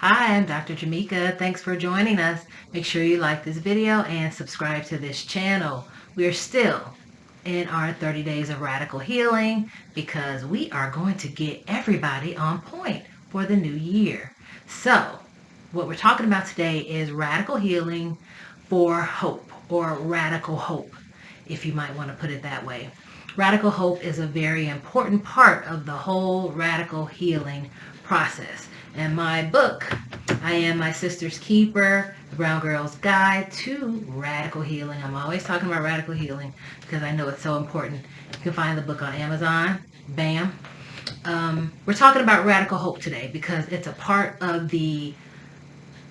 Hi, I'm Dr. Jamika. Thanks for joining us. Make sure you like this video and subscribe to this channel. We are still in our 30 days of radical healing because we are going to get everybody on point for the new year. So, what we're talking about today is radical healing for hope, or radical hope, if you might want to put it that way. Radical hope is a very important part of the whole radical healing process. And my book, I Am My Sister's Keeper, The Brown Girl's Guide to Radical Healing. I'm always talking about radical healing because I know it's so important. You can find the book on Amazon. Bam. We're talking about radical hope today because it's a part of the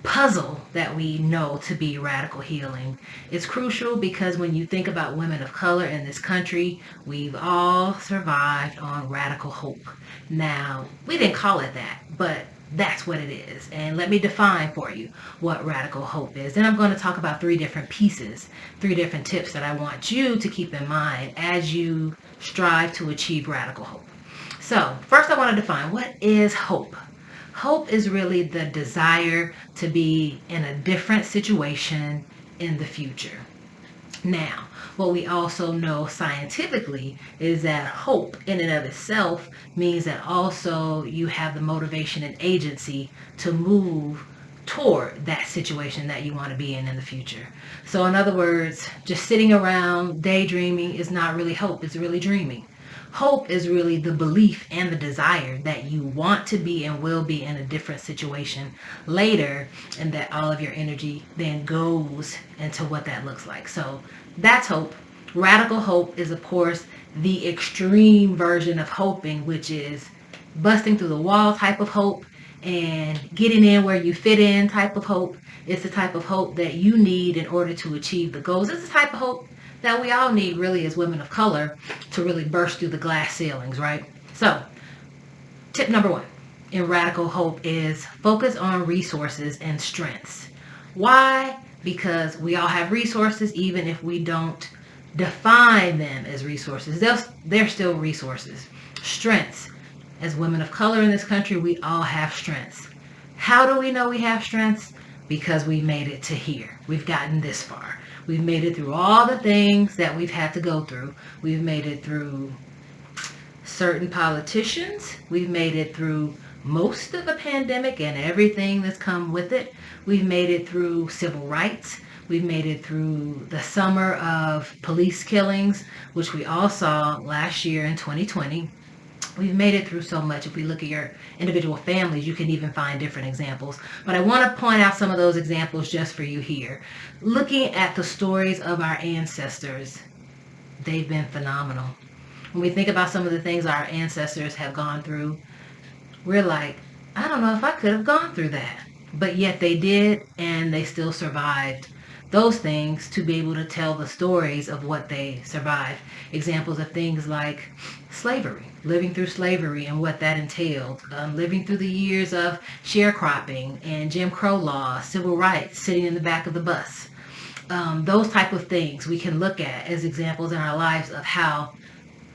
puzzle that we know to be radical healing. It's crucial because when you think about women of color in this country, we've all survived on radical hope. Now, we didn't call it that, but that's what it is. And let me define for you what radical hope is. Then I'm going to talk about three different pieces, three different tips that I want you to keep in mind as you strive to achieve radical hope. So, first I want to define what is hope. Hope is really the desire to be in a different situation in the future. Now, what we also know scientifically is that hope in and of itself means that also you have the motivation and agency to move toward that situation that you want to be in the future. So in other words, just sitting around daydreaming is not really hope, it's really dreaming. Hope is really the belief and the desire that you want to be and will be in a different situation later, and that all of your energy then goes into what that looks like. So that's hope. Radical hope is, of course, the extreme version of hoping, which is busting through the wall type of hope and getting in where you fit in type of hope. It's the type of hope that you need in order to achieve the goals. It's the type of hope that we all need really as women of color to really burst through the glass ceilings, right? So, tip number one in radical hope is focus on resources and strengths. Why? Because we all have resources, even if we don't define them as resources. They're still resources. Strengths. As women of color in this country, we all have strengths. How do we know we have strengths? Because we made it to here. We've gotten this far. We've made it through all the things that we've had to go through. We've made it through certain politicians. We've made it through most of a pandemic and everything that's come with it. We've made it through civil rights. We've made it through the summer of police killings, which we all saw last year in 2020. We've made it through so much. If we look at your individual families, you can even find different examples. But I want to point out some of those examples just for you here. Looking at the stories of our ancestors, they've been phenomenal. When we think about some of the things our ancestors have gone through, we're like, I don't know if I could have gone through that. But yet they did, and they still survived those things to be able to tell the stories of what they survived. Examples of things like slavery, living through slavery and what that entailed, living through the years of sharecropping and Jim Crow laws, civil rights, sitting in the back of the bus. Those type of things we can look at as examples in our lives of how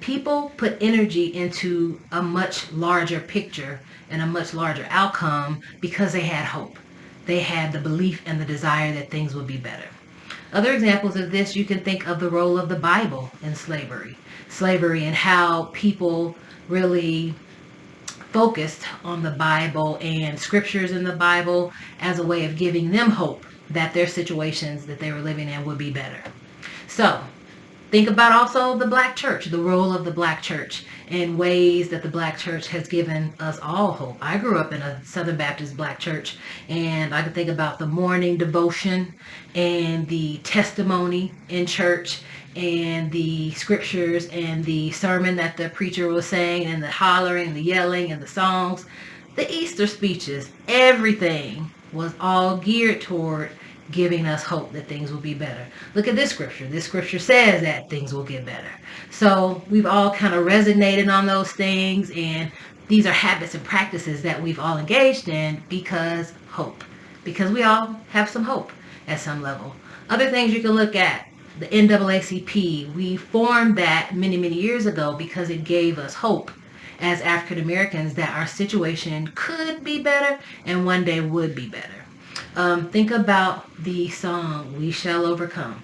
people put energy into a much larger picture and a much larger outcome because they had hope. They had the belief and the desire that things would be better. Other examples of this, you can think of the role of the Bible in slavery. Slavery and how people really focused on the Bible and scriptures in the Bible as a way of giving them hope that their situations that they were living in would be better. So, think about also the Black church, the role of the Black church, and ways that the Black church has given us all hope. I grew up in a Southern Baptist Black church, and I can think about the morning devotion and the testimony in church and the scriptures and the sermon that the preacher was saying and the hollering, the yelling and the songs, the Easter speeches, everything was all geared toward giving us hope that things will be better. Look at this scripture. This scripture says that things will get better. So we've all kind of resonated on those things, and these are habits and practices that we've all engaged in because hope. Because we all have some hope at some level. Other things you can look at, the NAACP, we formed that many, many years ago because it gave us hope as African Americans that our situation could be better and one day would be better. Think about the song "We Shall Overcome."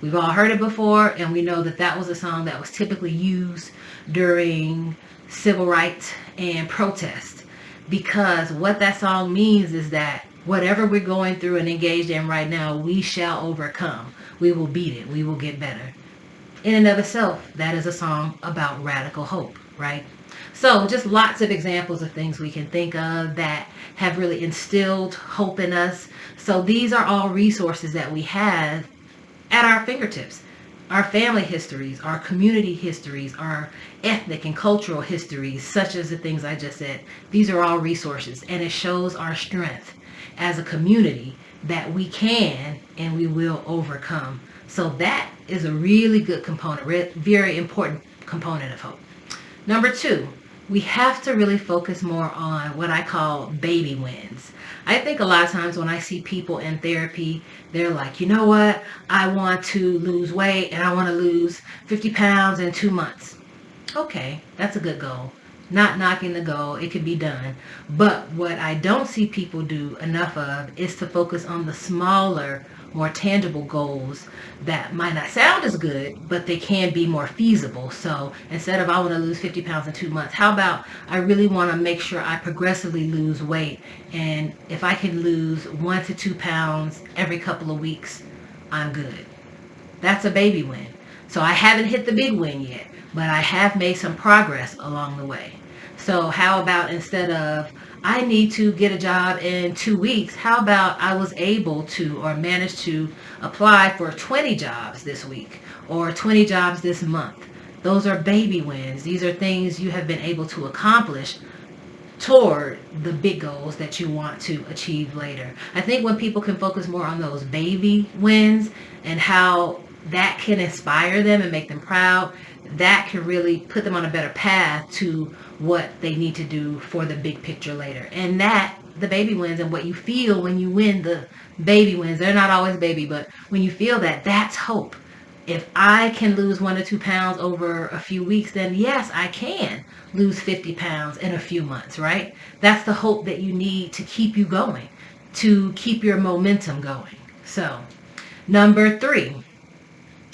We've all heard it before, and we know that that was a song that was typically used during civil rights and protest, because what that song means is that whatever we're going through and engaged in right now, we shall overcome. We will beat it. We will get better. In and of itself, that is a song about radical hope, right? So just lots of examples of things we can think of that have really instilled hope in us. So these are all resources that we have at our fingertips. Our family histories, our community histories, our ethnic and cultural histories, such as the things I just said. These are all resources, and it shows our strength as a community that we can and we will overcome. So that is a really good component, very important component of hope. Number 2, we have to really focus more on what I call baby wins. I think a lot of times when I see people in therapy, they're like, you know what? I want to lose weight and I want to lose 50 pounds in 2 months. Okay, that's a good goal. Not knocking the goal, it can be done. But what I don't see people do enough of is to focus on the smaller, more tangible goals that might not sound as good, but they can be more feasible. So instead of I want to lose 50 pounds in 2 months, how about I really want to make sure I progressively lose weight, and if I can lose 1 to 2 pounds every couple of weeks, I'm good. That's a baby win. So I haven't hit the big win yet, but I have made some progress along the way. So how about instead of I need to get a job in 2 weeks, how about I was able to or managed to apply for 20 jobs this week or 20 jobs this month? Those are baby wins. These are things you have been able to accomplish toward the big goals that you want to achieve later. I think when people can focus more on those baby wins and how that can inspire them and make them proud, that can really put them on a better path to what they need to do for the big picture later. And that, the baby wins and what you feel when you win the baby wins, they're not always baby, but when you feel that, that's hope. If I can lose 1 to 2 pounds over a few weeks, then yes, I can lose 50 pounds in a few months, right? That's the hope that you need to keep you going, to keep your momentum going. So, number 3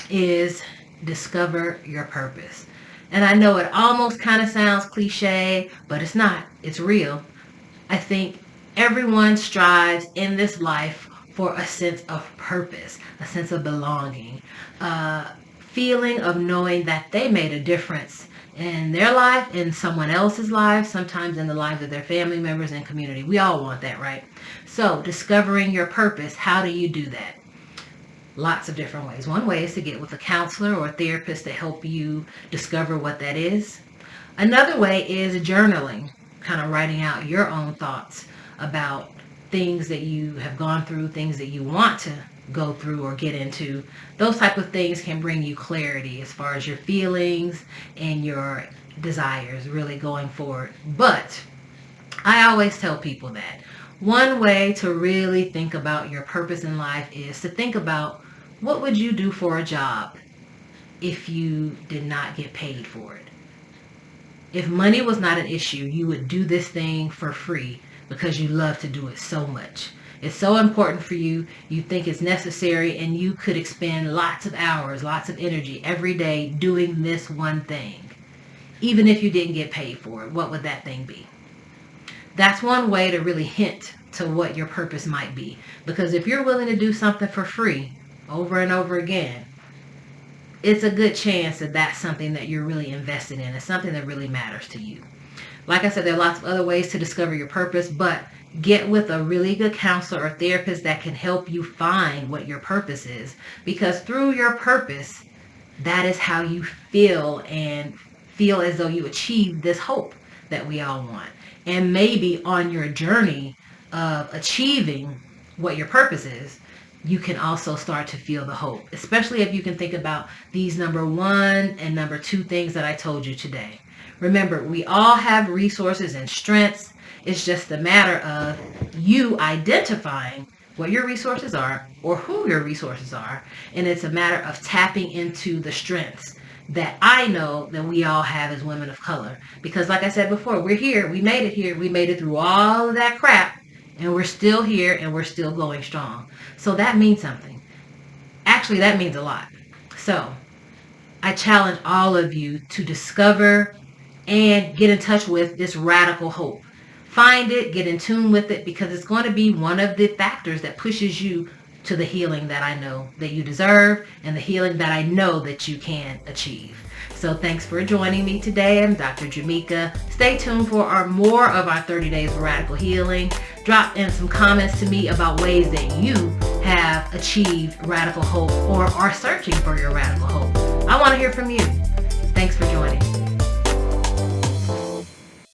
is discover your purpose. And I know it almost kind of sounds cliche, but it's not. It's real. I think everyone strives in this life for a sense of purpose, a sense of belonging, a feeling of knowing that they made a difference in their life, in someone else's life, sometimes in the lives of their family members and community. We all want that, right? So discovering your purpose, how do you do that? Lots of different ways. One way is to get with a counselor or a therapist to help you discover what that is. Another way is journaling, kind of writing out your own thoughts about things that you have gone through, things that you want to go through or get into. Those type of things can bring you clarity as far as your feelings and your desires really going forward. But I always tell people that one way to really think about your purpose in life is to think about what would you do for a job if you did not get paid for it. If money was not an issue, you would do this thing for free because you love to do it so much. It's so important for you. You think it's necessary, and you could expend lots of hours, lots of energy every day doing this one thing. Even if you didn't get paid for it, what would that thing be? That's one way to really hint to what your purpose might be. Because if you're willing to do something for free over and over again, it's a good chance that that's something that you're really invested in. It's something that really matters to you. Like I said, there are lots of other ways to discover your purpose, but get with a really good counselor or therapist that can help you find what your purpose is. Because through your purpose, that is how you feel and feel as though you achieved this hope that we all want. And maybe on your journey of achieving what your purpose is, you can also start to feel the hope, especially if you can think about these number 1 and number 2 things that I told you today. Remember, we all have resources and strengths. It's just a matter of you identifying what your resources are or who your resources are. And it's a matter of tapping into the strengths that I know that we all have as women of color. Because like I said before, we're here. We made it here. We made it through all of that crap. And we're still here and we're still going strong. So that means something. Actually, that means a lot. So I challenge all of you to discover and get in touch with this radical hope. Find it, get in tune with it, because it's going to be one of the factors that pushes you to the healing that I know that you deserve and the healing that I know that you can achieve. So thanks for joining me today. I'm Dr. Jamika. Stay tuned for more of our 30 Days of Radical Healing. Drop in some comments to me about ways that you have achieved radical hope or are searching for your radical hope. I want to hear from you. Thanks for joining.